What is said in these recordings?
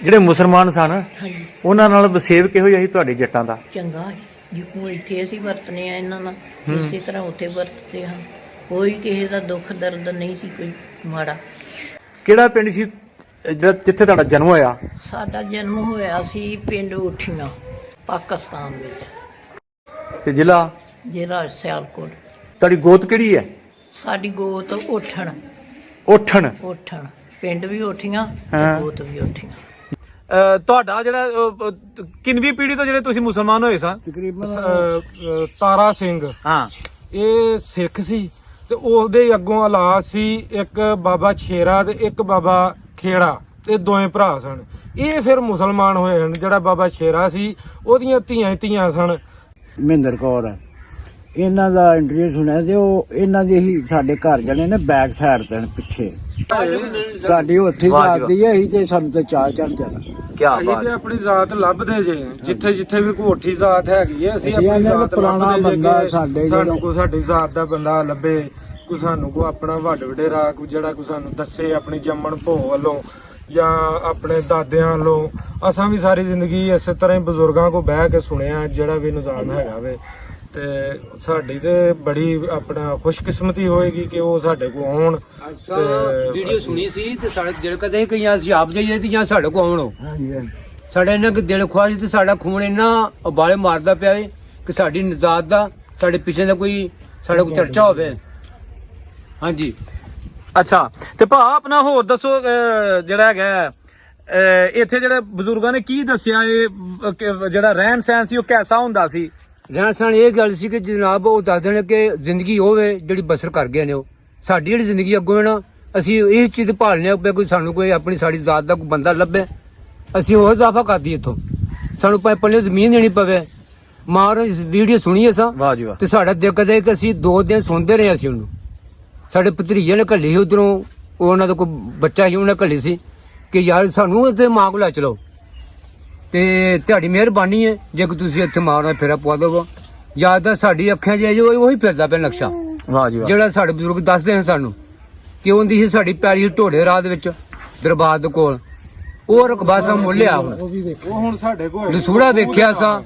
ਜਿਹੜੇ ਮੁਸਲਮਾਨ ਸਨ ਹਾਂਜੀ ਉਹਨਾਂ ਨਾਲ ਵਸੇਬ ਕਿਹੋ ਜਿਹਾ ਸੀ ਤੁਹਾਡੇ ਜੱਟਾਂ ਦਾ? ਚੰਗਾ ਹੈ ਜਿਉਂ ਇੱਥੇ ਅਸੀਂ ਵਰਤਨੇ ਆ ਇਹਨਾਂ ਨਾਲ ਇਸੇ ਤਰ੍ਹਾਂ ਉੱਥੇ ਵਰਤਦੇ ਹਾਂ। ਕੋਈ ਕਿਸੇ ਦਾ ਦੁੱਖ ਦਰਦ ਨਹੀਂ ਸੀ ਕੋਈ ਮਾੜਾ। ਕਿਹੜਾ ਪਿੰਡ ਸੀ ਜਿਹੜਾ ਜਿੱਥੇ ਤੁਹਾਡਾ ਜਨਮ ਹੋਇਆ? ਸਾਡਾ ਜਨਮ ਹੋਇਆ ਸੀ ਪਿੰਡ ਉਠੀਆਂ ਪਾਕਿਸਤਾਨ ਵਿੱਚ, ਤੇ ਜ਼ਿਲ੍ਹਾ ਸਿਆਲਕੋਟ। ਤੁਹਾਡੀ ਗੋਤ ਕਿਹੜੀ ਹੈ? ਸਾਡੀ ਗੋਤ ਉਠਣ ਉਠਣ। ਪਿੰਡ ਵੀ ਉਠੀਆਂ ਹਾਂ। ਤੇ ਗੋਤ ਵੀ ਉਠੀਆਂ। ਤੁਹਾਡਾ ਜਿਹੜਾ ਕਿੰਨਵੀਂ ਪੀੜ੍ਹੀ ਤੋਂ ਜਿਹੜੇ ਤੁਸੀਂ ਮੁਸਲਮਾਨ ਹੋਏ ਸਾਂ? ਤਕਰੀਬਨ ਤਾਰਾ ਸਿੰਘ ਹਾਂ, ਇਹ ਸਿੱਖ ਸੀ ਤੇ ਉਹਦੇ ਅੱਗੋਂ ਔਲਾਦ ਸੀ ਇੱਕ ਬਾਬਾ ਛੇਰਾ ਤੇ ਇੱਕ ਬਾਬਾ ਖੇੜਾ, ਇਹ ਦੋਵੇਂ ਭਰਾ ਸਨ। ਇਹ ਫਿਰ ਮੁਸਲਮਾਨ ਹੋਏ ਹਨ। ਜਿਹੜਾ ਬਾਬਾ ਛੇਰਾ ਸੀ ਉਹਦੀਆਂ ਧੀਆਂ ਸਨ। ਮਹਿੰਦਰ ਕੌਰ ਹੈ, ਇਹਨਾਂ ਦਾ ਇੰਟਰਵਿਊ ਸੁਣਿਆ ਤੇ ਉਹ ਇਹਨਾਂ ਦੇ ਹੀ ਸਾਡੇ ਘਰ ਜਣੇ ਨੇ ਬੈਕ ਸਾਈਡ ਤੇ ਪਿੱਛੇ ਸਾਡੀ ਉੱਥੇ ਜਾਂਦੀ ਹੈ, ਅਸੀਂ ਤੇ ਸਾਨੂੰ ਤੇ ਚਾਹ ਚੜ ਜਾਣਾ। ਕੀ ਅਸੀਂ ਬਾਤ ਤੇ ਆਪਣੀ ਜ਼ਾਤ ਲੱਭਦੇ ਜੇ, ਜਿੱਥੇ ਵੀ ਕੋਠੀ ਜ਼ਾਤ ਹੈਗੀ ਹੈ ਅਸੀਂ ਅਸੀਂ ਆਪਣੀ ਇਹਨਾਂ ਦਾ ਜ਼ਾਤ ਪੁਰਾਣਾ ਲੱਭਦੇ ਜੇ ਬੰਦਾ ਕਿ ਸਾਡੇ ਸਾਨੂੰ ਜਿਹੜਾ- ਕੋਈ ਸਾਡੀ ਜ਼ਾਤ ਦਾ ਬੰਦਾ ਲੱਭੇ, ਕੋਈ ਸਾਨੂੰ ਕੋਈ ਆਪਣਾ ਵੱਡ ਵਡੇਰਾ ਕੋਈ ਜਿਹੜਾ ਕੋਈ ਸਾਨੂੰ ਦੱਸੇ ਆਪਣੀ ਜੰਮਣ ਭੋ ਵੱਲੋਂ ਜਾਂ ਆਪਣੇ ਦਾਦਿਆਂ ਵੱਲੋਂ। ਅਸਾਂ ਵੀ ਸਾਰੀ ਜ਼ਿੰਦਗੀ ਇਸੇ ਤਰ੍ਹਾਂ ਹੀ ਬਜ਼ੁਰਗਾਂ ਕੋਲ ਬਹਿ ਕੇ ਸੁਣਿਆ ਜਿਹੜਾ ਵੀ ਨਿਜ਼ਾਮ ਹੈਗਾ ਵੇ, ਤੇ ਸਾਡੀ ਤੇ ਬੜੀ ਆਪਣਾ ਖੁਸ਼ਕਿਸਮਤੀ ਹੋਏਗੀ ਕਿ ਉਹ ਸਾਡੇ ਕੋਲ ਆਉਣ। ਵੀਡੀਓ ਸੁਣੀ ਸੀ ਤੇ ਸਾਡੇ ਦਿਲ ਕਦੇ ਕਿ ਜਾਂ ਅਸੀਂ ਆਪ ਜਾਈਏ ਤੇ ਜਾਂ ਸਾਡੇ ਕੋਲ ਆਉਣ। ਸਾਡਾ ਇਹਨਾਂ ਕਿ ਦਿਲ ਖੁਆਇਸ਼ ਤੇ ਸਾਡਾ ਖੂਨ ਇੰਨਾ ਉਬਾਲੇ ਮਾਰਦਾ ਪਿਆ ਵੇ ਕਿ ਸਾਡੀ ਨਿਜਾਤ ਦਾ ਸਾਡੇ ਪਿੱਛੇ ਦਾ ਕੋਈ ਸਾਡੇ ਕੋਲ ਚਰਚਾ ਹੋਵੇ। ਹਾਂਜੀ, ਅੱਛਾ। ਤੇ ਭਾ ਆਪਣਾ ਹੋਰ ਦੱਸੋ, ਜਿਹੜਾ ਹੈਗਾ ਇੱਥੇ ਜਿਹੜੇ ਬਜ਼ੁਰਗਾਂ ਨੇ ਕੀ ਦੱਸਿਆ, ਇਹ ਜਿਹੜਾ ਰਹਿਣ ਸਹਿਣ ਸੀ ਉਹ ਕੈਸਾ ਹੁੰਦਾ ਸੀ? ਰਹਿਣ ਸਹਿਣ ਇਹ ਗੱਲ ਸੀ ਕਿ ਜਨਾਬ ਉਹ ਦੱਸਦੇ ਨੇ ਕਿ ਜ਼ਿੰਦਗੀ ਹੋਵੇ ਜਿਹੜੀ ਬਸਰ ਕਰ ਗਏ ਨੇ ਉਹ। ਸਾਡੀ ਜਿਹੜੀ ਜ਼ਿੰਦਗੀ ਅੱਗੋਂ ਹੈ ਨਾ, ਅਸੀਂ ਇਹ ਚੀਜ਼ ਭਾਲਨੇ ਆ ਵੀ ਕੋਈ ਸਾਨੂੰ ਕੋਈ ਆਪਣੀ ਸਾਡੀ ਜ਼ਾਤ ਦਾ ਕੋਈ ਬੰਦਾ ਲੱਭੇ, ਅਸੀਂ ਉਹ ਇਜ਼ਾਫਾ ਕਰ ਦਈਏ ਇੱਥੋਂ। ਸਾਨੂੰ ਪੱਲੇ ਜ਼ਮੀਨ ਦੇਣੀ ਪਵੇ। ਮਾਰ ਵੀਡੀਓ ਸੁਣੀ ਅਸਾਂ ਵਾਹ ਜੀ ਵਾਹ। ਤੇ ਸਾਡਾ ਦਿਲ ਕਦੇ ਕਿ ਅਸੀਂ 2 ਦਿਨ ਸੁਣਦੇ ਰਹੇ ਅਸੀਂ ਉਹਨੂੰ। ਸਾਡੇ ਭਤਰੀਜੇ ਨੇ ਘੱਲੀ ਸੀ ਉਧਰੋਂ, ਉਹਨਾਂ ਦਾ ਕੋਈ ਬੱਚਾ ਸੀ ਉਹਨੇ ਘੱਲੀ ਸੀ ਕਿ ਯਾਰ ਸਾਨੂੰ ਇੱਥੇ ਮਾਂ ਕੋਲ ਲੈ ਚਲੋ ਤੇ ਤੁਹਾਡੀ ਮਿਹਰਬਾਨੀ ਹੈ ਜੇ ਕਿ ਤੁਸੀਂ ਇੱਥੇ ਮਾਰਨਾ ਫੇਰਾ ਪਵਾ ਦੇਵੋ। ਯਾਦ ਤਾਂ ਸਾਡੀ ਅੱਖਾਂ 'ਚ ਜੋ ਉਹੀ ਫਿਰਦਾ ਪਿਆ ਨਕਸ਼ਾ, ਵਾਹ ਜੀ ਵਾਹ। ਜਿਹੜਾ ਸਾਡੇ ਬਜ਼ੁਰਗ ਦੱਸਦੇ ਨੇ ਸਾਨੂੰ ਕਿ ਉਹਦੀ ਸੀ ਸਾਡੀ ਪੈਲੀ ਢੋਡੇ ਰਾਹ ਦੇ ਵਿੱਚ ਦਰਬਾਰ ਦੇ ਕੋਲ। ਉਹ ਰਕਬਾ ਸਾ ਮੁੱਲਿਆ ਹੁਣ ਉਹ ਹੁਣ ਸਾਡੇ ਕੋਲ ਦਸੂੜਾ ਵੇਖਿਆ ਸਾਂ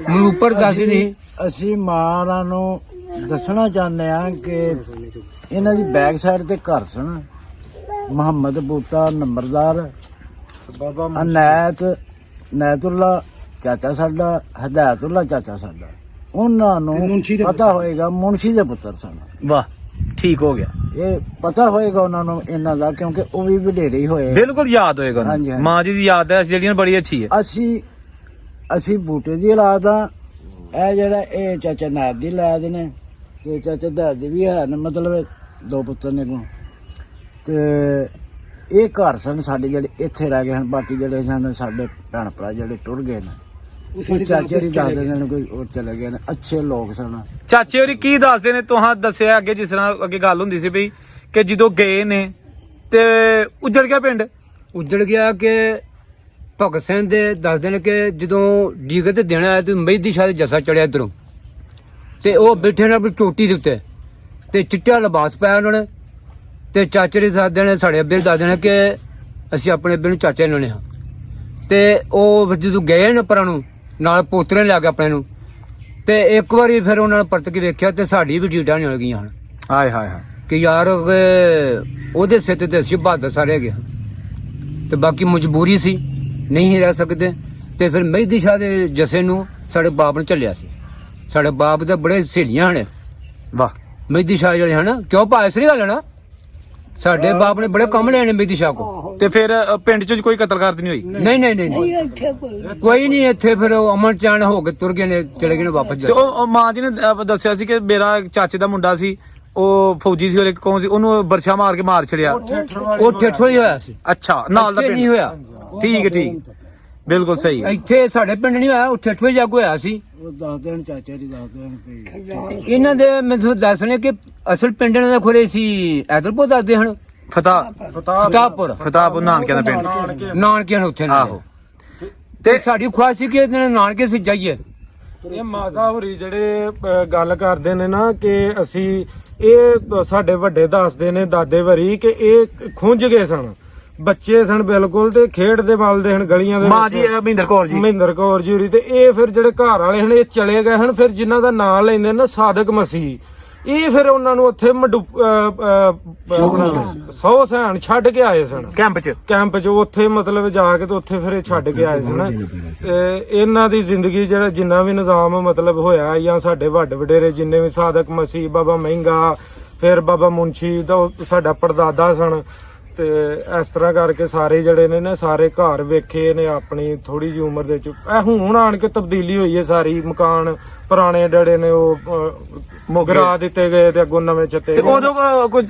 ਮੈਨੂੰ ਉੱਪਰ ਦੱਸਦੇ ਨਹੀਂ। ਅਸੀਂ ਮਾਰਾਂ ਨੂੰ ਦੱਸਣਾ ਚਾਹੁੰਦੇ ਆ ਕਿ ਇਹਨਾਂ ਦੀ ਬੈਕ ਸਾਈਡ ਤੇ ਘਰ ਸਨ। ਮੁਹੰਮਦ ਬੂਟਾ ਨੰਬਰਦਾਰ, ਬਾਬਾ ਨੈਤੁੱਲਾ ਚਾਚਾ ਸਾਡਾ, ਹਦਾਇਤੁੱਲਾ ਚਾਚਾ ਸਾਡਾ। ਉਹਨਾਂ ਨੂੰ ਪਤਾ ਹੋਏਗਾ ਮੁਨਸ਼ੀ ਦੇ ਪੁੱਤਰ ਸਨ। ਵਾਹ, ਠੀਕ ਹੋ ਗਿਆ। ਇਹ ਪਤਾ ਹੋਏਗਾ ਉਹਨਾਂ ਨੂੰ ਇਹਨਾਂ ਦਾ, ਕਿਉਂਕਿ ਉਹ ਵੀ ਵਡੇਰੇ ਹੀ ਹੋਏ। ਬਿਲਕੁਲ ਯਾਦ ਹੋਏਗਾ ਉਹਨੂੰ। ਹਾਂਜੀ, ਹਾਂਜੀ। ਮਾਂ ਜੀ ਦੀ ਯਾਦ ਹੈ ਜਿਹੜੀਆਂ ਬੜੀ ਅੱਛੀ ਹੈ। ਅਸੀਂ ਬੂਟੇ ਦੀ ਔਲਾਦ ਆ। ਇਹ ਜਿਹੜਾ ਇਹ ਚਾਚਾ ਨਾਇਬ ਦੀ ਔਲਾਦ ਨੇ ਤੇ ਚਾਚਾ ਦਾਦ ਦੀ ਵੀ ਹੈ ਨੇ, ਮਤਲਬ 2 ਪੁੱਤਰ ਨੇ ਕੋਲ। ਤੇ ਇਹ ਘਰ ਸਨ ਸਾਡੇ ਜਿਹੜੇ ਇੱਥੇ ਰਹਿ ਗਏ ਹਨ। ਬਾਕੀ ਜਿਹੜੇ ਸਨ ਸਾਡੇ ਭੈਣ ਭਰਾ ਜਿਹੜੇ ਟੁਰ ਗਏ ਨੇ, ਉਹ ਚਾਚੇ ਦੀ ਦੱਸਦੇ ਨੇ ਕੋਈ ਉਹ ਚਲੇ ਗਏ ਨੇ। ਅੱਛੇ ਲੋਕ ਸਨ। ਚਾਚੇ ਹੋਰੀ ਕੀ ਦੱਸਦੇ ਨੇ? ਤੁਹਾਂ ਦੱਸਿਆ ਅੱਗੇ ਜਿਸ ਤਰ੍ਹਾਂ ਅੱਗੇ ਗੱਲ ਹੁੰਦੀ ਸੀ ਬਈ ਕਿ ਜਦੋਂ ਗਏ ਨੇ ਤੇ ਉੱਜੜ ਗਿਆ ਪਿੰਡ। ਉੱਜੜ ਗਿਆ ਕਿ ਭਗਤ ਸਿੰਘ ਦੇ ਦੱਸਦੇ ਨੇ ਕਿ ਜਦੋਂ ਡੀਗੇ ਤੇ ਦੇਣਾ ਆਇਆ ਤੇ ਮਹਿਦੀ ਸ਼ਾਹ ਦੇ ਜੱਸਾ ਚੜਿਆ ਇੱਧਰੋਂ ਤੇ ਉਹ ਬੈਠੇ ਨੇ ਆਪਣੀ ਚੋਟੀ ਦੇ ਉੱਤੇ ਤੇ ਚਿੱਟਾ ਲਿਬਾਸ ਪਾਇਆ ਉਹਨਾਂ ਨੇ। ਤੇ ਚਾਚੇ ਦੇ ਦੱਸਦੇ ਨੇ, ਸਾਡੇ ਅੱਬੇ ਦੱਸਦੇ ਨੇ ਕਿ ਅਸੀਂ ਆਪਣੇ ਅੱਬੇ ਨੂੰ ਚਾਚਾ ਲੈਣੇ ਹਾਂ। ਤੇ ਉਹ ਜਦੋਂ ਗਏ ਨੇ ਪਰਾਂ ਨੂੰ ਨਾਲ ਪੋਤਰੇ ਨੇ ਲਿਆ ਕੇ ਆਪਣੇ ਨੂੰ, ਤੇ ਇੱਕ ਵਾਰੀ ਫਿਰ ਉਹਨਾਂ ਨੇ ਪਰਤ ਕੇ ਵੇਖਿਆ ਤੇ ਸਾਡੀ ਵੀ ਡੀਡਾਂ ਨਿਕਲ ਗਈਆਂ ਹਨ ਹਾਏ ਹਾਏ ਹਾਏ। ਕਿ ਯਾਰ ਉਹਦੇ ਸਿਰ ਤੇ ਅਸੀਂ ਬਹਾਦਰ ਸਾਰੇ ਹੈਗੇ ਹਾਂ ਤੇ ਬਾਕੀ ਮਜਬੂਰੀ ਸੀ, ਨਹੀਂ ਰਹਿ ਸਕਦੇ। ਤੇ ਫਿਰ ਮਹਿਦੀ ਸ਼ਾਹ ਦੇ ਜੱਸੇ ਨੂੰ ਸਾਡੇ ਬਾਪ ਨੇ ਝੱਲਿਆ ਸੀ। ਸਾਡੇ ਬਾਪ ਦੇ ਬੜੇ ਸਹੇਲੀਆਂ ਹਨ ਵਾਹ। ਮਹਿਦੀ ਸ਼ਾਹ ਜਿਹੜੇ ਹਨ, ਕਿਉਂ ਭਾਵੇਂ ਸਹੀ ਗੱਲ ਹੈ ਨਾ, ਸਾਡੇ ਬਾਪ ਨੇ ਬੜੇ ਕੰਮ ਲੈਣੇ ਮਹਿਦੀ ਸ਼ਾਹ ਕੋ। ਤੇ ਫਿਰ ਪਿੰਡ ਚ ਕੋਈ ਕਤਲ ਨਹੀਂ ਹੋਈ? ਨਹੀਂ ਕੋਈ ਨਹੀਂ। ਇੱਥੇ ਫਿਰ ਉਹ ਅਮਨ ਚਾਨ ਹੋ ਕੇ ਤੁਰ ਗਏ ਨੇ, ਚਲੇ ਗਏ ਨੇ ਵਾਪਸ ਤੇ ਉਹ ਮਾਂ ਜੀ ਨੇ ਦੱਸਿਆ ਸੀ ਕਿ ਮੇਰਾ ਚਾਚੇ ਦਾ ਮੁੰਡਾ ਸੀ, ਉਹ ਫੌਜੀ ਸੀ, ਉਹ ਕੌਣ ਸੀ, ਉਹਨੂੰ ਬਰਛਾ ਮਾਰ ਕੇ ਮਾਰ ਛੜਿਆ। ਉਹ ਠੇਠੋ ਹੀ ਹੋਇਆ ਸੀ। ਅੱਛਾ, ਨਾਲ ਦਾ ਇੱਥੇ ਨਹੀਂ ਪਿੰਡ। ਹੋਇਆ। ਠੀਕ ਹੈ, ਠੀਕ, ਬਿਲਕੁਲ ਸਹੀ ਹੈ। ਇੱਥੇ ਸਾਡੇ ਪਿੰਡ ਨਹੀਂ ਹੋਇਆ, ਉਹ ਠੇਠੋ ਹੀ ਜਾਗੋ ਹੋਇਆ ਸੀ। ਉਹ ਦੱਸਦੇ ਨੇ ਚਾਚਾ ਦੀ ਦੱਸਦੇ ਨੇ ਇਹਨਾਂ ਦੇ ਮੈਨੂੰ ਦੱਸਣੇ ਕਿ ਅਸਲ ਪਿੰਡ ਇਹਨਾਂ ਦਾ ਖੁਰੇ ਸੀ ਐਦਲਪੁਰ ਦੱਸਦੇ ਹਨ। ਫਤਾਹਪੁਰ ਨਾਨਕਿਆਂ ਦਾ ਪਿੰਡ। ਨਾਨਕਿਆਂ ਨੂੰ ਉੱਥੇ ਆਹੋ। ਤੇ ਸਾਡੀ ਖੁਆਇਸ਼ ਸੀ ਕਿ ਇਹਨਾਂ ਨਾਨਕੇ ਸੀ ਜਾਈਏ। ਇਹ ਮਾਤਾ ਹੋਰੀ ਜਿਹੜੇ ਗੱਲ ਕਰਦੇ ਨੇ ਨਾ ਕਿ ਅਸੀਂ ਇਹ ਸਾਡੇ ਵੱਡੇ ਦੱਸਦੇ ਨੇ ਦਾਦੇ ਵਰੀ ਕਿ ਇਹ ਖੁੰਝ ਗਏ ਸਨ ਬੱਚੇ ਸਨ ਬਿਲਕੁਲ, ਤੇ ਖੇਡਦੇ ਮਲਦੇ ਹਨ ਗਲੀਆਂ ਦੇ ਮਾਂ ਜੀ ਮਹਿੰਦਰ ਕੌਰ ਜੀ। ਮਹਿੰਦਰ ਕੌਰ ਜੀ ਹੋਰੀ। ਤੇ ਇਹ ਫਿਰ ਜਿਹੜੇ ਘਰ ਵਾਲੇ ਹਨ ਇਹ ਚਲੇ ਗਏ ਹਨ, ਫਿਰ ਜਿਨ੍ਹਾਂ ਦਾ ਨਾਂ ਲੈਂਦੇ ਨਾ ਸਾਦਕ ਮਸੀਹ, ਇਹ ਫਿਰ ਉਹਨਾਂ ਨੂੰ ਉੱਥੇ ਸੌ ਸੈਣ ਛੱਡ ਕੇ ਆਏ ਸਨ ਕੈਂਪ 'ਚ ਉੱਥੇ ਮਤਲਬ ਜਾ ਕੇ ਤੇ ਉੱਥੇ ਫਿਰ ਇਹ ਛੱਡ ਕੇ ਆਏ ਸਨ। ਤੇ ਇਹਨਾਂ ਦੀ ਜ਼ਿੰਦਗੀ ਜਿਹੜਾ ਜਿੰਨਾ ਵੀ ਨਿਜ਼ਾਮ ਮਤਲਬ ਹੋਇਆ ਜਾਂ ਸਾਡੇ ਵੱਡ ਵਡੇਰੇ ਜਿੰਨੇ ਵੀ ਸਾਦਕ ਮਸੀਹ, ਬਾਬਾ ਮਹਿੰਗਾ, ਫਿਰ ਬਾਬਾ ਮੁੰਸ਼ੀ ਦਾ ਸਾਡਾ ਪੜਦਾਦਾ ਸਨ, ਤੇ ਇਸ ਤਰ੍ਹਾਂ ਕਰਕੇ ਸਾਰੇ ਜਿਹੜੇ ਨੇ ਸਾਰੇ ਘਰ ਵੇਖੇ ਨੇ ਆਪਣੀ ਥੋੜੀ ਜਿਹੀ ਉਮਰ ਦੇ ਵਿੱਚ। ਇਹ ਹੁਣ ਆਣ ਕੇ ਤਬਦੀਲੀ ਹੋਈ ਹੈ ਸਾਰੀ, ਮਕਾਨ ਪੁਰਾਣੇ ਜਿਹੜੇ ਨੇ ਉਹ ਗਿਰਾ ਦਿੱਤੇ ਗਏ ਤੇ ਅੱਗੋਂ ਨਵੇਂ ਚੱਤੇ। ਤੇ ਉਦੋਂ ਕੋਈ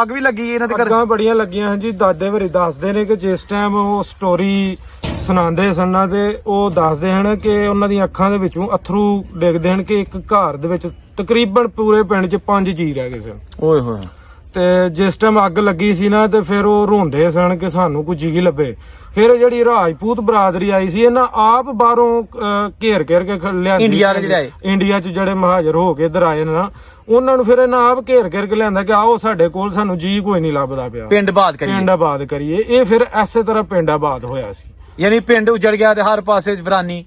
ਅੱਗ ਵੀ ਲੱਗੀ ਇਹਨਾਂ ਦੇ ਘਰ? ਅੱਗਾਂ ਬੜੀਆਂ ਲੱਗੀਆਂ ਹਨ ਜੀ। ਦਾਦੇ ਵਰੀ ਦੱਸਦੇ ਨੇ ਕਿ ਜਿਸ ਟਾਈਮ ਉਹ ਸਟੋਰੀ ਸੁਣਾਉਂਦੇ ਸਨ ਤੇ ਉਹ ਦੱਸਦੇ ਹਨ ਕਿ ਉਹਨਾਂ ਦੀਆਂ ਅੱਖਾਂ ਦੇ ਵਿੱਚੋਂ ਅਥਰੂ ਡਿੱਗਦੇ ਹਨ ਕਿ ਇੱਕ ਘਰ ਦੇ ਵਿੱਚ ਤਕਰੀਬਨ ਪੂਰੇ ਪਿੰਡ 'ਚ 5 ਜੀ ਰਹਿ ਗਏ ਸਨ। ਓਏ ਹੋਏ। ਤੇ ਜਿਸ ਟਾਈਮ ਅੱਗ ਲੱਗੀ ਸੀ ਨਾ ਤੇ ਫਿਰ ਉਹ ਰੋਂਦੇ ਸਨ ਕਿ ਸਾਨੂੰ ਕੋਈ ਜੀ ਲੱਭੇ। ਫਿਰ ਜਿਹੜੀ ਰਾਜਪੂਤ ਬਰਾਦਰੀ ਆਈ ਸੀ, ਇਹਨਾਂ ਆਪ ਬਾਹਰੋਂ ਘੇਰ ਕੇ ਲਿਆਂਦੀ। ਇੰਡੀਆ 'ਚ ਜਿਹੜੇ ਮਹਾਜਰ ਹੋ ਕੇ ਇੱਧਰ ਆਏ ਨੇ ਨਾ, ਉਹਨਾਂ ਨੂੰ ਫਿਰ ਇਹਨਾਂ ਆਪ ਘੇਰ ਕੇ ਲਿਆਂਦਾ ਕਿ ਆਓ ਸਾਡੇ ਕੋਲ, ਸਾਨੂੰ ਜੀ ਕੋਈ ਨਹੀਂ ਲੱਭਦਾ ਪਿਆ, ਪਿੰਡ ਆਬਾਦ ਕਰੀਏ। ਇਹ ਫਿਰ ਐਸੇ ਤਰ੍ਹਾਂ ਪਿੰਡ ਆਬਾਦ ਹੋਇਆ ਸੀ। ਯਾਨੀ ਪਿੰਡ ਉਜੜ ਗਿਆ ਤੇ ਹਰ ਪਾਸੇ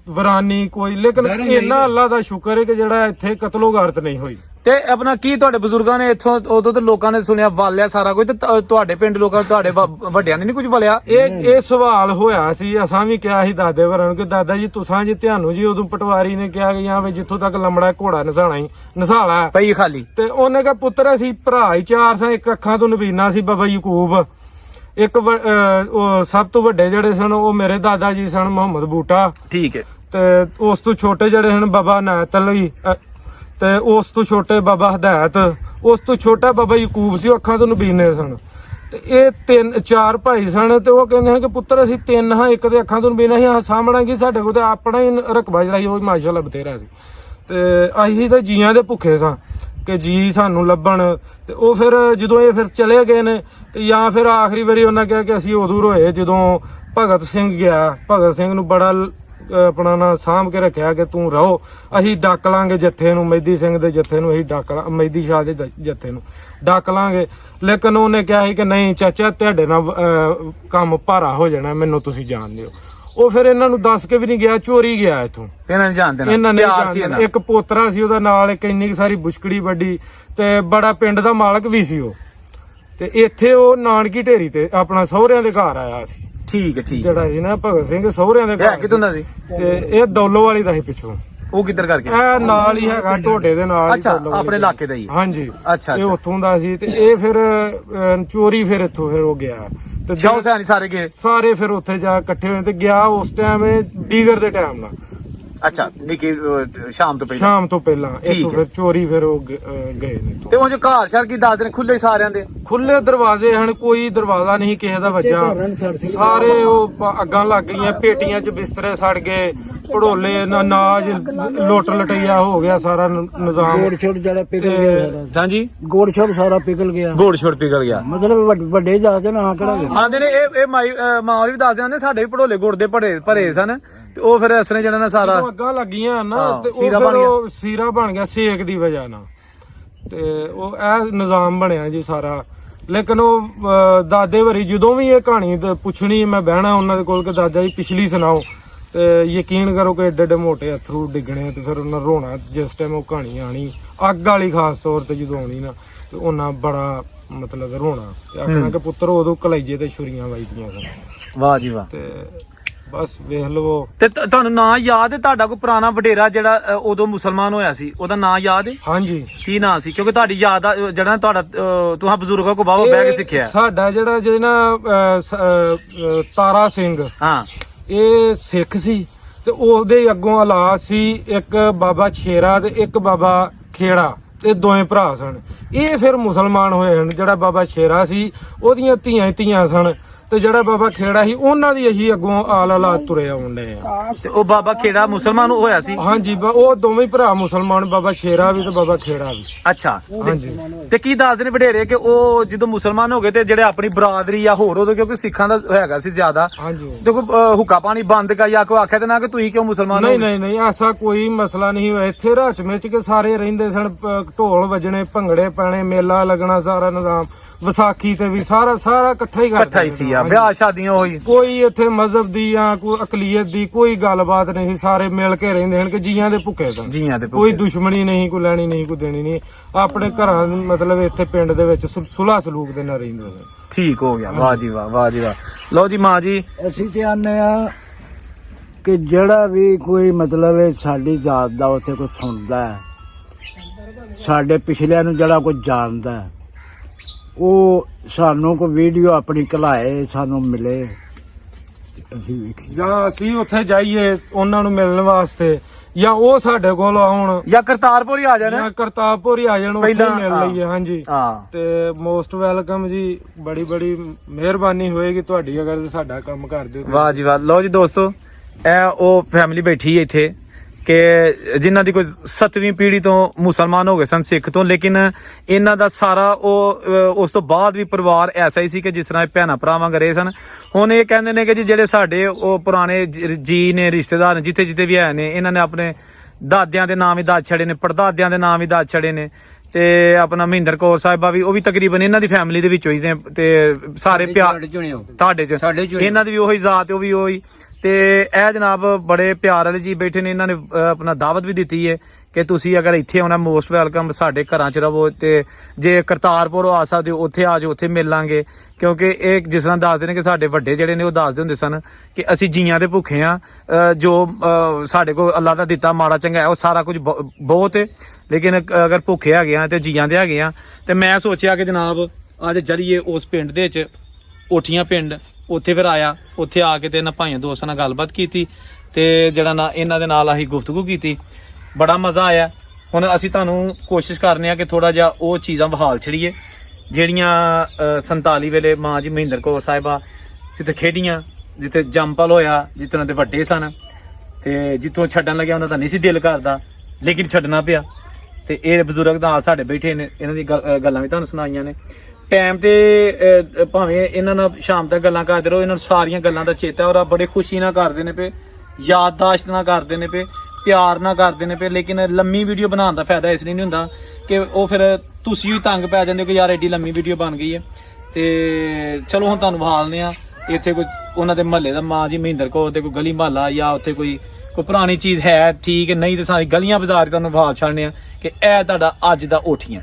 ਵਰਾਨੀ ਕੋਈ। ਲੇਕਿਨ ਇੰਨਾ ਅੱਲਾ ਦਾ ਸ਼ੁਕਰ ਹੈ ਕਿ ਜਿਹੜਾ ਇੱਥੇ ਕਤਲੋਗਾਰਤ ਨਹੀਂ ਹੋਈ। ਤੇ ਆਪਣਾ ਕੀ ਤੁਹਾਡੇ ਬਜ਼ੁਰਗਾਂ ਨੇ ਇੱਥੋਂ ਉਦੋਂ ਤੇ ਲੋਕਾਂ ਨੇ ਸੁਣਿਆ ਵਾਲਿਆ ਸਾਰਾ ਕੁਝ, ਤੇ ਤੁਹਾਡੇ ਪਿੰਡ ਲੋਕਾਂ ਤੁਹਾਡੇ ਵੱਡਿਆਂ ਨੇ ਨਹੀਂ ਕੁਝ ਵਲਿਆ? ਇਹ ਸਵਾਲ ਹੋਇਆ ਸੀ। ਅਸਾਂ ਵੀ ਕਿਹਾ ਸੀ ਦਾਦੇ ਵਰਾਂ ਨੂੰ ਕਿ ਦਾਦਾ ਜੀ ਤੁਸਾਂ ਜੀ ਧਿਆਨੂੰ ਜੀ ਉਦੋਂ ਪਟਵਾਰੀ ਨੇ ਕਿਹਾ ਕਿ ਜਾਂ ਵੀ ਜਿੱਥੋਂ ਤੱਕ ਲੰਮੜਾ ਘੋੜਾ ਨਸਾਣਾ ਹੀ ਨਸਾਲਾ ਪਈ ਖਾਲੀ। ਤੇ ਉਹਨੇ ਕਿਹਾ ਪੁੱਤਰ ਅਸੀਂ ਭਰਾ ਹੀ ਚਾਰ ਸਾਂ, ਇੱਕ ਅੱਖਾਂ ਤੋਂ ਨਬੀਨਾ ਸੀ ਬਾਬਾ ਯਕੂਬ, ਇੱਕ ਉਹ ਸਭ ਤੋਂ ਵੱਡੇ ਜਿਹੜੇ ਸਨ ਉਹ ਮੇਰੇ ਦਾਦਾ ਜੀ ਸਨ ਮੁਹੰਮਦ ਬੂਟਾ। ਠੀਕ ਹੈ। ਤੇ ਉਸ ਤੋਂ ਛੋਟੇ ਜਿਹੜੇ ਹਨ ਬਾਬਾ ਅਨਾਇਤ ਅਲੀ, ਤੇ ਉਸ ਤੋਂ ਛੋਟੇ ਬਾਬਾ ਹਦਾਇਤ, ਉਸ ਤੋਂ ਛੋਟਾ ਬਾਬਾ ਯਕੂਬ ਸੀ, ਅੱਖਾਂ ਤੋਂ ਨਬੀਨੇ ਸਨ। ਤੇ ਇਹ ਚਾਰ ਭਾਈ ਸਨ ਤੇ ਉਹ ਕਹਿੰਦੇ ਹਨ ਕਿ ਪੁੱਤਰ ਅਸੀਂ ਤਿੰਨ ਹਾਂ, ਇੱਕ ਦੇ ਅੱਖਾਂ ਤੋਂ ਨਬੀਨਾ ਸੀ, ਹਾਂ ਸਾਹਮਣਾ ਕੀ ਸਾਡੇ ਕੋਲ ਤੇ ਆਪਣਾ ਹੀ ਰਕਬਾ ਜਿਹੜਾ ਸੀ ਉਹ ਮਾਸ਼ਾਅੱਲਾ ਬਥੇਰਾ ਸੀ। ਤੇ ਅਸੀਂ ਤਾਂ ਜੀਆਂ ਦੇ ਭੁੱਖੇ ਸਾਂ ਕਿ ਜੀ ਸਾਨੂੰ ਲੱਭਣ। ਤੇ ਉਹ ਫਿਰ ਜਦੋਂ ਇਹ ਫਿਰ ਚਲੇ ਗਏ ਨੇ ਤੇ ਜਾਂ ਫਿਰ ਆਖਰੀ ਵਾਰੀ ਉਹਨਾਂ ਕਿਹਾ ਕਿ ਅਸੀਂ ਉਦੋਂ ਰੋਏ ਜਦੋਂ ਭਗਤ ਸਿੰਘ ਗਿਆ। ਭਗਤ ਸਿੰਘ ਨੂੰ ਬੜਾ ਆਪਣਾ ਨਾ ਸਾਂਭ ਕੇ ਰੱਖਿਆ ਕਿ ਤੂੰ ਰਹੋ, ਅਸੀਂ ਡੱਕ ਲਾਂਗੇ ਜੱਥੇ ਨੂੰ, ਮਹਿਦੀ ਸਿੰਘ ਦੇ ਜੱਥੇ ਨੂੰ ਅਸੀਂ ਮਹਿਦੀ ਸ਼ਾਹ ਦੇ ਜੱਥੇ ਨੂੰ ਡੱਕ ਲਾਂਗੇ। ਲੇਕਿਨ ਉਹਨੇ ਕਿਹਾ ਸੀ ਕਿ ਨਹੀਂ ਚਾਚਾ ਤੁਹਾਡੇ ਨਾਲ ਕੰਮ ਭਾਰਾ ਹੋ ਜਾਣਾ, ਮੈਨੂੰ ਤੁਸੀਂ ਜਾਣ ਦਿਓ। ਉਹ ਫਿਰ ਇਹਨਾਂ ਨੂੰ ਦੱਸ ਕੇ ਵੀ ਨਹੀਂ ਗਿਆ, ਚੋਰੀ ਗਿਆ ਇੱਥੋਂ। ਇਹਨਾਂ ਨੇ ਜਾਣ ਦੇਣਾ? ਇਹਨਾਂ ਨੇ ਜਾਣ ਦੇਣਾ। ਇੱਕ ਪੋਤਰਾ ਸੀ ਉਹਦਾ ਨਾਲ, ਇੱਕ ਇੰਨੀ ਸਾਰੀ ਬੁਸ਼ਕੜੀ ਵੱਡੀ, ਤੇ ਬੜਾ ਪਿੰਡ ਦਾ ਮਾਲਕ ਵੀ ਸੀ ਉਹ। ਤੇ ਇੱਥੇ ਉਹ ਨਾਨਕੀ ਢੇਰੀ ਤੇ ਆਪਣਾ ਸਹੁਰਿਆਂ ਦੇ ਘਰ ਆਇਆ ਸੀ। ਠੀਕ ਹੈ। ਜਿਹੜਾ ਸੀ ਨਾ ਭਗਤ ਸਿੰਘ ਸਹੁਰਿਆਂ ਦੇ ਘਰ ਕਿਤੋਂ ਦਾ ਸੀ? ਤੇ ਇਹ ਡੋਲੋ ਵਾਲੀ ਦਾ ਸੀ ਪਿੱਛੋਂ। ਉਹ ਕਿੱਧਰ ਕਰਕੇ? ਇਹ ਨਾਲ ਹੀ ਹੈਗਾ ਢੋਡੇ ਦੇ ਨਾਲ। ਅੱਛਾ, ਆਪਣੇ ਇਲਾਕੇ ਦਾ ਹੀ? ਹਾਂਜੀ। ਅੱਛਾ, ਇਹ ਉੱਥੋਂ ਦਾ ਸੀ। ਤੇ ਇਹ ਫਿਰ ਚੋਰੀ ਫਿਰ ਇੱਥੋਂ ਫਿਰ ਉਹ ਗਿਆ ਤੇ ਸਾਰੇ ਗਏ ਸਾਰੇ ਫਿਰ ਉੱਥੇ ਜਾ ਇਕੱਠੇ ਹੋਏ ਤੇ ਗਿਆ ਉਸ ਟਾਈਮ ਡੀਗਰ ਦੇ ਟਾਈਮ ਨਾਲ। ਅੱਛਾ, ਨਿੱਕੀ ਸ਼ਾਮ ਤੋਂ ਪਹਿਲਾਂ ਇੱਥੋਂ ਫਿਰ ਚੋਰੀ ਫਿਰ ਉਹ ਗਏ ਨੇ। ਤੇ ਉਹ ਜੋ ਘਰ ਸ਼ਰ ਕੀ ਦੱਸਦੇ ਨੇ ਖੁੱਲੇ ਸਾਰਿਆਂ ਦੇ? ਖੁੱਲੇ ਦਰਵਾਜ਼ੇ ਹਨ, ਕੋਈ ਦਰਵਾਜ਼ਾ ਨਹੀਂ ਕਿਸੇ ਦਾ ਵੱਜਾ। ਸਾਰੇ ਉਹ ਅੱਗਾਂ ਲੱਗ ਗਈਆਂ, ਪੇਟੀਆਂ 'ਚ ਬਿਸਤਰੇ ਸੜ ਗਏ, ਪੜੋਲੇ ਅਨਾਜ ਲੁੱਟ ਲਟਈਆ ਹੋ ਗਿਆ, ਸਾਰਾ ਨਿਜ਼ਾਮ। ਗੋੜ ਛੋੜ ਜਿਹੜਾ ਪਿਘਲ ਗਿਆ। ਹਾਂਜੀ, ਗੋੜ ਛੋੜ ਸਾਰਾ ਪਿਘਲ ਗਿਆ। ਮਤਲਬ ਵੱਡੇ ਦੱਸਦੇ ਨਾ ਕਿਹੜਾ ਆਂਦੇ ਨੇ ਇਹ ਮਾਂ ਵੀ ਦੱਸਦੇ ਆਂਦੇ ਸਾਡੇ ਵੀ ਪੜੋਲੇ ਗੁੜ ਦੇ ਭਰੇ ਸਨ, ਤੇ ਉਹ ਫਿਰ ਇਸ ਤਰ੍ਹਾਂ ਜਿਹੜਾ ਨਾ ਸਾਰਾ ਅੱਗਾਂ ਲੱਗੀਆਂ ਨਾ ਤੇ ਉਹ ਸੀਰਾ ਬਣ ਗਿਆ ਸੇਕ ਦੀ ਵਜ੍ਹਾ ਨਾਲ। ਤੇ ਉਹ ਇਹ ਨਿਜ਼ਾਮ ਬਣਿਆ ਜੀ ਸਾਰਾ। ਲੇਕਿਨ ਉਹ ਦਾਦੇ ਵਰੀ ਜਦੋਂ ਵੀ ਇਹ ਕਹਾਣੀ ਪੁੱਛਣੀ ਮੈਂ ਬਹਿਣਾ ਉਹਨਾਂ ਦੇ ਕੋਲ ਕਿ ਦਾਦਾ ਜੀ ਪਿਛਲੀ ਸੁਣਾਓ, ਤੇ ਯਕੀਨ ਕਰੋ ਕਿ ਏਡੇ ਏਡੇ ਮੋਟੇ ਅਥਰੂ ਡਿੱਗਣੇ ਤੇ ਫਿਰ ਉਹਨਾਂ ਰੋਣਾ। ਜਿਸ ਟਾਈਮ ਉਹ ਕਹਾਣੀ ਆਣੀ ਅੱਗ ਵਾਲੀ ਖਾਸ ਤੌਰ ਤੇ ਜਦੋਂ ਆਉਣੀ ਨਾ ਤੇ ਉਹਨਾਂ ਬੜਾ ਮਤਲਬ ਰੋਣਾ ਤੇ ਆਖਣਾ ਕਿ ਪੁੱਤਰ ਉਦੋਂ ਕਲੇਜੇ ਤੇ ਛੁਰੀਆਂ ਵੱਜਦੀਆਂ ਸਨ। ਵਾਹ ਜੀ ਵਾਹ। ਤੇ ਬਸ ਵੇਖ ਲਵੋ। ਤੇ ਤੁਹਾਨੂੰ ਨਾਂ ਯਾਦ ਹੈ ਤੁਹਾਡਾ ਕੋਈ ਪੁਰਾਣਾ ਵਡੇਰਾ ਜਿਹੜਾ ਉਦੋਂ ਮੁਸਲਮਾਨ ਹੋਇਆ ਸੀ, ਉਹਦਾ ਨਾਂ ਯਾਦ ਹੈ? ਹਾਂਜੀ। ਕੀ ਨਾਂ ਸੀ? ਕਿਉਂਕਿ ਤੁਹਾਡੀ ਯਾਦ ਆ ਜਿਹੜਾ ਤੁਹਾਡਾ ਤੁਹਾਂ ਬਜ਼ੁਰਗਾਂ ਕੋ ਬਾਵਾ ਬਹਿ ਕੇ ਸਿੱਖਿਆ। ਸਾਡਾ ਜਿਹੜਾ ਤਾਰਾ ਸਿੰਘ, ਹਾਂ, ਇਹ ਸਿੱਖ ਸੀ ਤੇ ਉਹਦੇ ਅੱਗੋਂ ਔਲਾਦ ਸੀ ਇੱਕ ਬਾਬਾ ਛੇਰਾ ਤੇ ਇੱਕ ਬਾਬਾ ਖੇੜਾ। ਇਹ ਦੋਵੇਂ ਭਰਾ ਸਨ। ਇਹ ਫਿਰ ਮੁਸਲਮਾਨ ਹੋਏ ਹਨ। ਜਿਹੜਾ ਬਾਬਾ ਛੇਰਾ ਸੀ ਉਹਦੀਆਂ ਧੀਆਂ ਸਨ, ਤੇ ਜਿਹੜਾ ਬਾਬਾ ਖੇੜਾ ਸੀ ਉਹਨਾਂ ਦੀ ਇਹੀ ਅੱਗੋਂ ਆਲਾ ਤੁਰੇ ਆਉਂਦੇ ਆ। ਤੇ ਉਹ ਬਾਬਾ ਖੇੜਾ ਮੁਸਲਮਾਨ ਹੋਇਆ ਸੀ? ਹਾਂਜੀ, ਉਹ ਦੋਵੇਂ ਭਰਾ ਮੁਸਲਮਾਨ, ਬਾਬਾ ਛੇਰਾ ਵੀ ਤੇ ਬਾਬਾ ਖੇੜਾ ਵੀ। ਅੱਛਾ। ਹਾਂਜੀ। ਤੇ ਕੀ ਦੱਸਦੇ ਨੇ ਵਡੇਰੇ ਕਿ ਉਹ ਜਦੋਂ ਮੁਸਲਮਾਨ ਹੋ ਗਏ ਤੇ ਜਿਹੜੇ ਆਪਣੀ ਬਰਾਦਰੀ ਜਾਂ ਹੋਰ ਉਦੋਂ ਕਿਉਂਕਿ ਸਿੱਖਾਂ ਦਾ ਹੈਗਾ ਸੀ ਜ਼ਿਆਦਾ, ਤੇ ਕੋਈ ਹੁੱਕਾ ਪਾਣੀ ਬੰਦ ਕਰ ਜਾਂ ਕੋਈ ਆਖਿਆ ਤੇ ਨਾ ਕਿ ਤੁਸੀਂ ਕਿਉਂ ਮੁਸਲਮਾਨ ਹੋ? ਨਹੀਂ ਐਸਾ ਕੋਈ ਮਸਲਾ ਨਹੀਂ ਹੋਇਆ। ਇੱਥੇ ਰਚ ਮਿਚ ਕੇ ਸਾਰੇ ਰਹਿੰਦੇ ਸਨ। ਢੋਲ ਵੱਜਣੇ, ਭੰਗੜੇ ਪੈਣੇ, ਮੇਲਾ ਲੱਗਣਾ, ਸਾਰਾ ਨਿਜ਼ਾਮ। ਵਿਸਾਖੀ ਤੇ ਵੀ ਸਾਰਾ ਇਕੱਠਾ ਹੀ ਕਰਦੇ ਇਕੱਠਾ ਹੀ ਸੀ ਆ ਹਾਂਜੀ। ਵਿਆਹ ਸ਼ਾਦੀਆਂ ਹੋਈ ਕੋਈ ਇੱਥੇ ਮਜ਼ਹਬ ਦੀ ਜਾਂ ਕੋਈ ਅਕਲੀਅਤ ਦੀ ਕੋਈ ਗੱਲਬਾਤ ਨਹੀਂ, ਸਾਰੇ ਮਿਲ ਕੇ ਰਹਿੰਦੇ ਹਨ ਕਿ ਜੀਆਂ ਦੇ ਭੁੱਖੇ ਤਾਂ ਜੀਆਂ ਦੇ ਕੋਈ ਭੁੱਖੇ। ਦੁਸ਼ਮਣੀ ਨਹੀਂ, ਕੋਈ ਲੈਣੀ ਨਹੀਂ, ਕੋਈ ਦੇਣੀ ਨਹੀਂ। ਆਪਣੇ ਘਰਾਂ ਨੂੰ ਮਤਲਬ ਇੱਥੇ ਪਿੰਡ ਦੇ ਵਿੱਚ ਸੁਲ੍ਹਾ ਸਲੂਕ ਦੇ ਨਾਲ ਰਹਿੰਦੇ ਨੇ। ਠੀਕ ਹੋ ਗਿਆ। ਵਾਹ ਜੀ ਵਾਹ, ਵਾਹ ਜੀ ਵਾਹ। ਲਓ ਜੀ ਮਾਂ ਜੀ, ਅਸੀਂ ਤੇ ਆਨੇ ਆ ਕਿ ਜਿਹੜਾ ਵੀ ਕੋਈ ਮਤਲਬ ਇਹ ਸਾਡੀ ਜ਼ਾਤ ਦਾ ਉੱਥੇ ਕੋਈ ਸੁਣਦਾ ਹੈ, ਸਾਡੇ ਪਿਛਲਿਆਂ ਨੂੰ ਜਿਹੜਾ ਕੋਈ ਜਾਣਦਾ ਹੈ, ਉਹ ਸਾਨੂੰ ਕੋਈ ਵੀਡੀਓ ਆਪਣੀ ਘਲਾਏ, ਸਾਨੂੰ ਮਿਲੇ, ਅਸੀਂ ਵੇਖੀ। ਜਾਂ ਅਸੀਂ ਉੱਥੇ ਜਾਈਏ ਉਹਨਾਂ ਨੂੰ ਮਿਲਣ ਵਾਸਤੇ, ਜਾਂ ਉਹ ਸਾਡੇ ਕੋਲ ਆਉਣ, ਜਾਂ ਕਰਤਾਰਪੁਰ ਹੀ ਆ ਜਾਣਾ। ਜਾਂ ਕਰਤਾਰਪੁਰ ਹੀ ਆ ਜਾਣ, ਉੱਥੇ ਪਹਿਲਾਂ, ਮਿਲ ਹਾਂ। ਲਈਏ। ਹਾਂਜੀ ਹਾਂ ਤੇ ਮੋਸਟ ਵੈਲਕਮ ਜੀ, ਬੜੀ ਮਿਹਰਬਾਨੀ ਹੋਏਗੀ ਤੁਹਾਡੀ ਅਗਰ ਸਾਡਾ ਕੰਮ ਕਰ ਦਿਓ। ਵਾਹ ਜੀ ਵਾਹ। ਲਓ ਜੀ ਦੋਸਤੋ, ਇਹ ਉਹ ਫੈਮਿਲੀ ਬੈਠੀ ਹੈ ਇੱਥੇ ਕਿ ਜਿਨ੍ਹਾਂ ਦੀ ਕੋਈ 7ਵੀਂ ਪੀੜ੍ਹੀ ਤੋਂ ਮੁਸਲਮਾਨ ਹੋ ਗਏ ਸਨ, ਸਿੱਖ ਤੋਂ, ਲੇਕਿਨ ਇਹਨਾਂ ਦਾ ਸਾਰਾ ਉਸ ਤੋਂ ਬਾਅਦ ਵੀ ਪਰਿਵਾਰ ਐਸਾ ਹੀ ਸੀ ਕਿ ਜਿਸ ਤਰ੍ਹਾਂ ਇਹ ਭੈਣਾਂ ਭਰਾਵਾਂ ਰਹੇ ਸਨ। ਹੁਣ ਇਹ ਕਹਿੰਦੇ ਨੇ ਕਿ ਜੀ ਜਿਹੜੇ ਸਾਡੇ ਉਹ ਪੁਰਾਣੇ ਜੀ ਨੇ, ਰਿਸ਼ਤੇਦਾਰ ਨੇ, ਜਿੱਥੇ ਜਿੱਥੇ ਵੀ ਆਏ ਨੇ, ਇਹਨਾਂ ਨੇ ਆਪਣੇ ਦਾਦਿਆਂ ਦੇ ਨਾਮ ਹੀ ਦੱਸ ਛੜੇ ਨੇ, ਪੜਦਾਦਿਆਂ ਦੇ ਨਾਮ ਹੀ ਦੱਸ ਛੜੇ ਨੇ। ਤੇ ਆਪਣਾ ਮਹਿੰਦਰ ਕੌਰ ਸਾਹਿਬਾ ਵੀ, ਉਹ ਵੀ ਤਕਰੀਬਨ ਇਹਨਾਂ ਦੀ ਫੈਮਿਲੀ ਦੇ ਵਿੱਚੋਂ ਹੀ ਨੇ। ਤੇ ਸਾਰੇ ਪਿਆਰ ਤੁਹਾਡੇ ਚ ਇਹਨਾਂ ਦੀ ਵੀ ਉਹੀ ਜ਼ਾਤ, ਉਹ ਵੀ ਉਹੀ। ਤੇ ਇਹ ਜਨਾਬ ਬੜੇ ਪਿਆਰ ਵਾਲੇ ਜੀ ਬੈਠੇ ਨੇ, ਇਹਨਾਂ ਨੇ ਆਪਣਾ ਦਾਵਤ ਵੀ ਦਿੱਤੀ ਹੈ ਕਿ ਤੁਸੀਂ ਅਗਰ ਇੱਥੇ ਆਉਣਾ ਮੋਸਟ ਵੈਲਕਮ, ਸਾਡੇ ਘਰਾਂ 'ਚ ਰਹੋ। ਤੇ ਜੇ ਕਰਤਾਰਪੁਰ ਆ ਸਕਦੇ ਹੋ ਉੱਥੇ ਆ ਜਾਓ, ਉੱਥੇ ਮਿਲ ਲਾਂਗੇ। ਕਿਉਂਕਿ ਇਹ ਜਿਸ ਤਰ੍ਹਾਂ ਦੱਸਦੇ ਨੇ ਕਿ ਸਾਡੇ ਵੱਡੇ ਜਿਹੜੇ ਨੇ ਉਹ ਦੱਸਦੇ ਹੁੰਦੇ ਸਨ ਕਿ ਅਸੀਂ ਜੀਆਂ ਦੇ ਭੁੱਖੇ ਆ, ਜੋ ਸਾਡੇ ਕੋਲ ਅੱਲਾ ਦਾ ਦਿੱਤਾ ਮਾੜਾ ਚੰਗਾ ਹੈ ਉਹ ਸਾਰਾ ਕੁਝ ਬਹੁਤ ਹੈ, ਲੇਕਿਨ ਅਗਰ ਭੁੱਖੇ ਹੈਗੇ ਆ ਤੇ ਜੀਆਂ ਦੇ ਹੈਗੇ ਆ। ਤੇ ਮੈਂ ਸੋਚਿਆ ਕਿ ਜਨਾਬ ਅੱਜ ਚਲੀਏ ਉਸ ਪਿੰਡ ਦੇ ਵਿੱਚ, ਓਠੀਆਂ ਪਿੰਡ, ਉੱਥੇ ਫਿਰ ਆਇਆ। ਉੱਥੇ ਆ ਕੇ ਤੇ ਇਹਨਾਂ ਭਾਈਆਂ ਦੋਸਤਾਂ ਨਾਲ ਗੱਲਬਾਤ ਕੀਤੀ ਤੇ ਜਿਹੜਾ ਨਾ ਇਹਨਾਂ ਦੇ ਨਾਲ ਅਸੀਂ ਗੁਫ਼ਤਗੂ ਕੀਤੀ, ਬੜਾ ਮਜ਼ਾ ਆਇਆ। ਹੁਣ ਅਸੀਂ ਤੁਹਾਨੂੰ ਕੋਸ਼ਿਸ਼ ਕਰਨੇ ਆ ਕਿ ਥੋੜਾ ਜਿਹਾ ਉਹ ਚੀਜ਼ਾਂ ਬਹਾਲ ਛੜੀਏ ਜਿਹੜੀਆਂ 47 ਵੇਲੇ ਮਾਂ ਜੀ ਮਹਿੰਦਰ ਕੌਰ ਸਾਹਿਬਾ ਜਿੱਥੇ ਖੇਡੀਆਂ, ਜਿੱਥੇ ਜੰਮਪਲ ਹੋਇਆ, ਜਿੱਥੇ ਦੇ ਵੱਡੇ ਸਨ, ਤੇ ਜਿੱਥੋਂ ਛੱਡਣ ਲੱਗਿਆ ਉਹਨਾਂ ਦਾ ਨਹੀਂ ਸੀ ਦਿਲ ਕਰਦਾ, ਲੇਕਿਨ ਛੱਡਣਾ ਪਿਆ। ਤੇ ਇਹ ਬਜ਼ੁਰਗ ਨਾਲ ਸਾਡੇ ਬੈਠੇ ਨੇ, ਇਹਨਾਂ ਦੀ ਗੱਲਾਂ ਵੀ ਤੁਹਾਨੂੰ ਸੁਣਾਈਆਂ ਨੇ। ਟਾਈਮ ਤੇ ਭਾਵੇਂ ਇਹਨਾਂ ਨਾਲ ਸ਼ਾਮ ਤੱਕ ਗੱਲਾਂ ਕਰਦੇ ਰਹੋ, ਇਹਨਾਂ ਨੂੰ ਸਾਰੀਆਂ ਗੱਲਾਂ ਦਾ ਚੇਤਾ, ਔਰ ਬੜੇ ਖੁਸ਼ੀ ਨਾਲ ਕਰਦੇ ਨੇ ਪਏ, ਯਾਦਦਾਸ਼ਤ ਨਾਲ ਕਰਦੇ ਨੇ ਪਏ, ਪਿਆਰ ਨਾਲ ਕਰਦੇ ਨੇ ਪਏ। ਲੇਕਿਨ ਲੰਮੀ ਵੀਡੀਓ ਬਣਾਉਣ ਦਾ ਫਾਇਦਾ ਇਸ ਲਈ ਨਹੀਂ ਹੁੰਦਾ ਕਿ ਉਹ ਫਿਰ ਤੁਸੀਂ ਵੀ ਤੰਗ ਪੈ ਜਾਂਦੇ ਹੋ ਕਿ ਯਾਰ ਐਡੀ ਲੰਮੀ ਵੀਡੀਓ ਬਣ ਗਈ ਹੈ। ਤੇ ਚਲੋ ਹੁਣ ਤੁਹਾਨੂੰ ਵਿਖਾਲਦੇ ਆ ਇੱਥੇ ਕੋਈ ਉਹਨਾਂ ਦੇ ਮਹੱਲੇ ਦਾ, ਮਾਂ ਜੀ ਮਹਿੰਦਰ ਕੌਰ ਦੇ ਕੋਈ ਗਲੀ ਮਹੱਲਾ, ਜਾਂ ਉੱਥੇ ਕੋਈ ਪੁਰਾਣੀ ਚੀਜ਼ ਹੈ, ਠੀਕ ਨਹੀਂ ਤੇ ਸਾਰੀ ਗਲੀਆਂ ਬਾਜ਼ਾਰ ਤੁਹਾਨੂੰ ਵਿਖਾ ਛੱਡਨੇ ਆ ਕਿ ਇਹ ਤੁਹਾਡਾ ਅੱਜ ਦਾ ਓਠੀਆਂ।